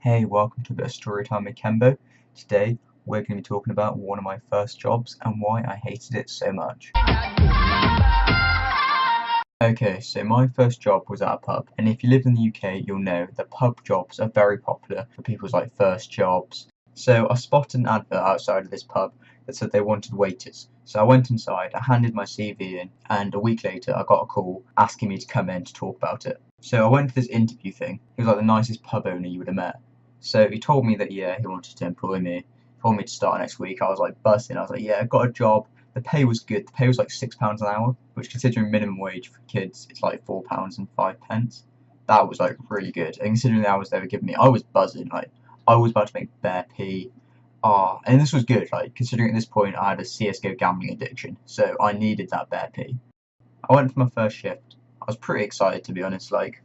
Hey, welcome to a bit of story time with Kembo. Today we're going to be talking about one of my first jobs and why I hated it so much. Okay, so my first job was at a pub, and if you live in the UK, you'll know that pub jobs are very popular for people's first jobs. So I spotted an advert outside of this pub that said they wanted waiters. So I went inside, I handed my CV in, and a week later I got a call asking me to come in to talk about it. So I went for this interview thing. He was like the nicest pub owner you would have met. So he told me that yeah, he wanted to employ me. He told me to start next week. I was like buzzing. I was like, yeah, I got a job. The pay was good. The pay was like £6 an hour, which considering minimum wage for kids, it's like £4.05. That was like really good. And considering the hours they were giving me, I was buzzing. Like I was about to make bare P. And this was good. Like considering at this point I had a CS:GO gambling addiction, so I needed that bare P. I went for my first shift. I was pretty excited to be honest. Like,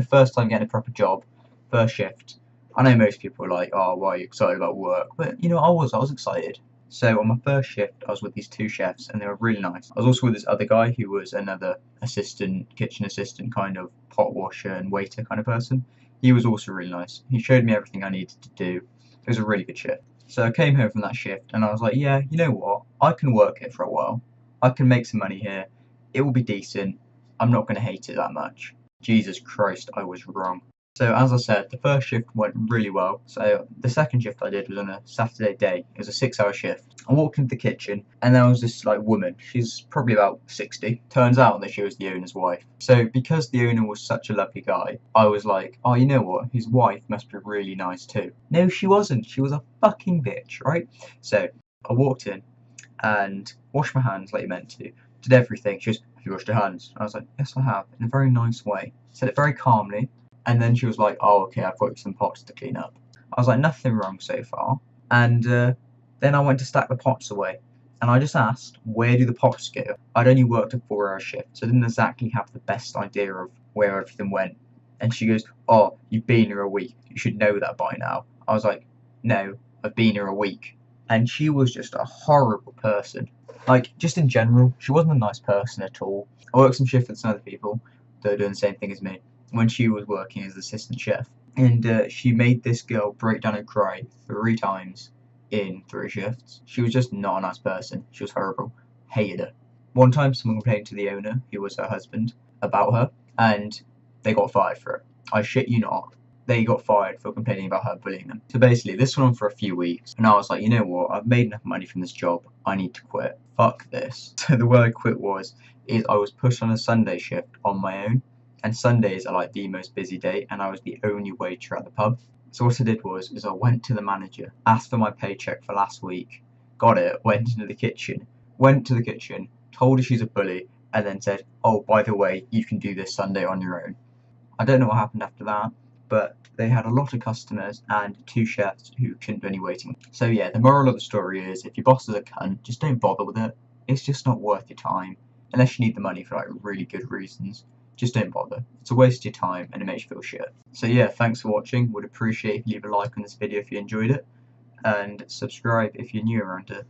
first time getting a proper job, first shift. I know most people are like, oh, why are you excited about work? But I was excited. So on my first shift, I was with these two chefs, and they were really nice. I was also with this other guy who was another assistant, kitchen assistant, kind of pot washer and waiter kind of person. He was also really nice. He showed me everything I needed to do. It was a really good shift. So I came home from that shift, and I was like, yeah, you know what? I can work here for a while. I can make some money here. It will be decent. I'm not going to hate it that much. Jesus Christ, I was wrong. So as I said, the first shift went really well. So the second shift I did was on a Saturday day. It was a 6-hour shift. I walked into the kitchen and there was this woman. She's probably about 60. Turns out that she was the owner's wife. So because the owner was such a lovely guy, I was like, oh, you know what? His wife must be really nice too. No, she wasn't. She was a fucking bitch, right? So I walked in and washed my hands like you meant to. Did everything. She goes, have you washed your hands? And I was like, yes, I have, in a very nice way. Said it very calmly. And then she was like, oh, okay, I've got some pots to clean up. I was like, nothing wrong so far. And then I went to stack the pots away. And I just asked, where do the pots go? I'd only worked a 4-hour shift, so I didn't exactly have the best idea of where everything went. And she goes, oh, you've been here a week. You should know that by now. I was like, no, I've been here a week. And she was just a horrible person. Like, just in general, she wasn't a nice person at all. I worked some shifts with some other people that were doing the same thing as me when she was working as assistant chef. And she made this girl break down and cry 3 times in 3 shifts. She was just not a nice person. She was horrible. Hated her. One time someone complained to the owner, who was her husband, about her, and they got fired for it. I shit you not. They got fired for complaining about her bullying them. So basically, this went on for a few weeks, and I was like, you know what? I've made enough money from this job. I need to quit. Fuck this. So the way I quit is I was pushed on a Sunday shift on my own, and Sundays are like the most busy day, and I was the only waiter at the pub. So what I did is I went to the manager, asked for my paycheck for last week, got it, went to the kitchen, told her she's a bully, and then said, oh, by the way, you can do this Sunday on your own. I don't know what happened after that, but they had a lot of customers and 2 chefs who couldn't do any waiting. So yeah, the moral of the story is, if your boss is a cunt, just don't bother with it. It's just not worth your time, unless you need the money for really good reasons. Just don't bother. It's a waste of your time and it makes you feel shit. So yeah, thanks for watching. Would appreciate if you leave a like on this video if you enjoyed it, and subscribe if you're new around here.